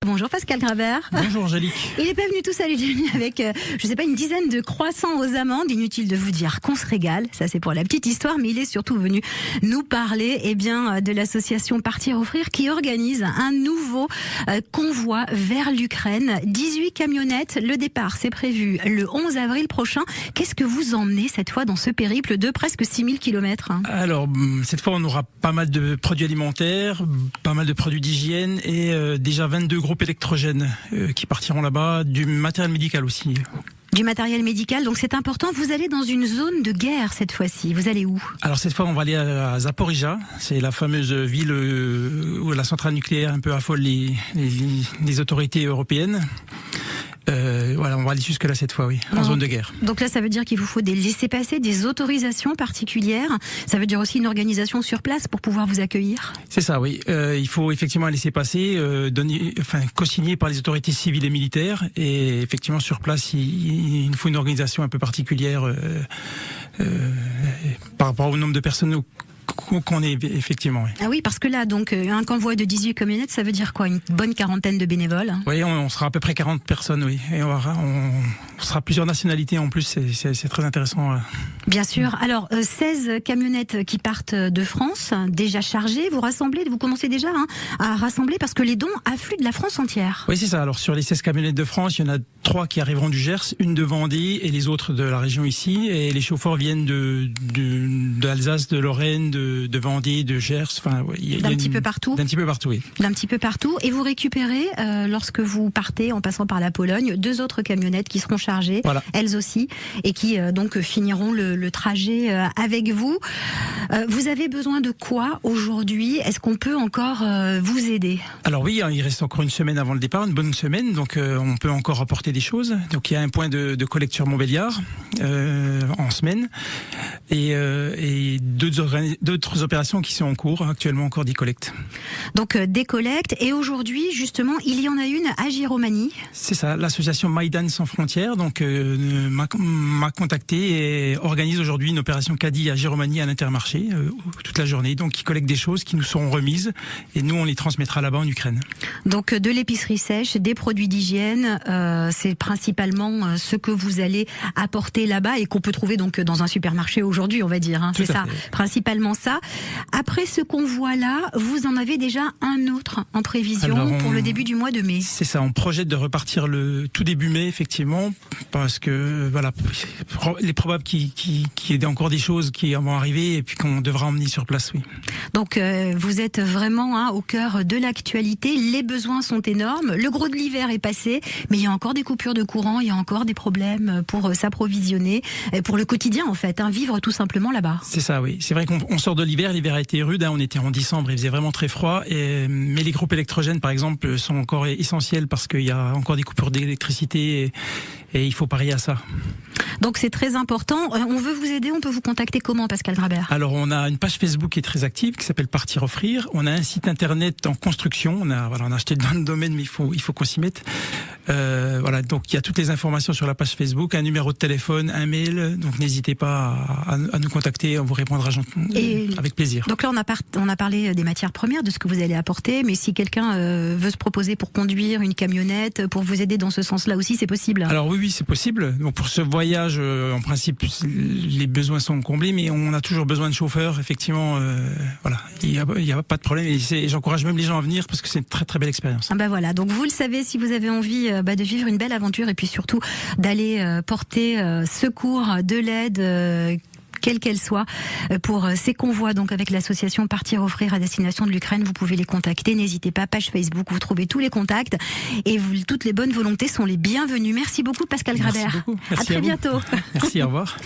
Bonjour Pascal Grabert. Bonjour Angélique. Il n'est pas venu tout seul, il est venu avec, je sais pas, une dizaine de croissants aux amandes. Inutile de vous dire qu'on se régale, ça c'est pour la petite histoire, mais il est surtout venu nous parler de l'association Partir Offrir qui organise un nouveau convoi vers l'Ukraine. 18 camionnettes, le départ c'est prévu le 11 avril prochain. Qu'est-ce que vous emmenez cette fois dans ce périple de presque 6000 km? Alors, cette fois on aura pas mal de produits alimentaires, pas mal de produits d'hygiène et déjà 22 groupes électrogènes qui partiront là-bas, du matériel médical aussi. Du matériel médical, donc c'est important. Vous allez dans une zone de guerre cette fois-ci. Vous allez où? Alors cette fois, on va aller à Zaporijia. C'est la fameuse ville où la centrale nucléaire un peu affole les autorités européennes. Voilà, on va aller jusque là cette fois, oui, en zone de guerre. Donc là, ça veut dire qu'il vous faut des laissez-passer, des autorisations particulières. Ça veut dire aussi une organisation sur place pour pouvoir vous accueillir. C'est ça, oui. Il faut effectivement un laissez-passer, co-signé par les autorités civiles et militaires. Et effectivement, sur place, il nous faut une organisation un peu particulière par rapport au nombre de personnes qu'on est effectivement. Oui. Ah oui, parce que là, donc, un convoi de 18 camionnettes, ça veut dire quoi? Une bonne quarantaine de bénévoles? Oui, on sera à peu près 40 personnes, oui. Et on sera plusieurs nationalités en plus, c'est très intéressant. Bien sûr. Alors, 16 camionnettes qui partent de France, déjà chargées. Vous commencez déjà à rassembler parce que les dons affluent de la France entière. Oui, c'est ça. Alors, sur les 16 camionnettes de France, il y en a 3 qui arriveront du Gers, une de Vendée et les autres de la région ici. Et les chauffeurs viennent d'Alsace, de Lorraine, de Vendée, de Gers, enfin, d'un petit peu partout. D'un petit peu partout, oui. D'un petit peu partout. Et vous récupérez, lorsque vous partez en passant par la Pologne, 2 autres camionnettes qui seront chargées, voilà, elles aussi, et qui donc finiront le trajet avec vous. Vous avez besoin de quoi aujourd'hui? Est-ce qu'on peut encore vous aider? Alors oui, il reste encore une semaine avant le départ, une bonne semaine, donc on peut encore apporter des choses. Donc il y a un point de collecte sur Montbéliard en semaine, et d'autres opérations qui sont en cours, actuellement encore des collectes. Donc des collectes, et aujourd'hui justement il y en a une à Giromagny. C'est ça, l'association Maïdan sans frontières donc m'a contacté et organise aujourd'hui une opération caddie à Giromagny à l'Intermarché toute la journée, donc qui collecte des choses qui nous seront remises et nous on les transmettra là-bas en Ukraine. Donc de l'épicerie sèche, des produits d'hygiène, c'est principalement ce que vous allez apporter là-bas et qu'on peut trouver donc dans un supermarché aujourd'hui, on va dire, c'est ça, principalement ça. Après ce convoi-là, vous en avez déjà un autre en prévision pour le début du mois de mai. C'est ça, on projette de repartir le tout début mai, effectivement, parce que voilà, il est probable qu'il y ait encore des choses qui vont arriver et puis qu'on devra emmener sur place, oui. Donc vous êtes vraiment au cœur de l'actualité, les besoins sont énormes, le gros de l'hiver est passé, mais il y a encore des coupures de courant, il y a encore des problèmes pour s'approvisionner, pour le quotidien en fait, vivre tout simplement là-bas. C'est ça, oui. C'est vrai qu'on sort de l'hiver a été rude, on était en décembre, il faisait vraiment très froid, mais les groupes électrogènes par exemple sont encore essentiels parce qu'il y a encore des coupures d'électricité et il faut parier à ça. Donc c'est très important. On veut vous aider, on peut vous contacter comment, Pascal Grabert? Alors on a une page Facebook qui est très active, qui s'appelle Partir Offrir. On a un site internet en construction. On a acheté dans le domaine, mais il faut qu'on s'y mette. Voilà, donc il y a toutes les informations sur la page Facebook, un numéro de téléphone, un mail. Donc n'hésitez pas à nous contacter, on vous répondra avec plaisir. Donc là on a parlé des matières premières, de ce que vous allez apporter, mais si quelqu'un veut se proposer pour conduire une camionnette, pour vous aider dans ce sens-là aussi, c'est possible? Alors oui, c'est possible. Donc pour ce voyage, en principe, les besoins sont comblés, mais on a toujours besoin de chauffeurs. Effectivement, voilà, il y a pas de problème. Et j'encourage même les gens à venir parce que c'est une très très belle expérience. Voilà, donc vous le savez, si vous avez envie de vivre une belle aventure et puis surtout d'aller porter secours, de l'aide. Quelle qu'elle soit, pour ces convois, donc avec l'association Partir Offrir à destination de l'Ukraine, vous pouvez les contacter. N'hésitez pas, page Facebook, vous trouvez tous les contacts et toutes les bonnes volontés sont les bienvenues. Merci beaucoup, Pascal Grabert. Merci beaucoup. Merci à très bientôt. Merci, au revoir.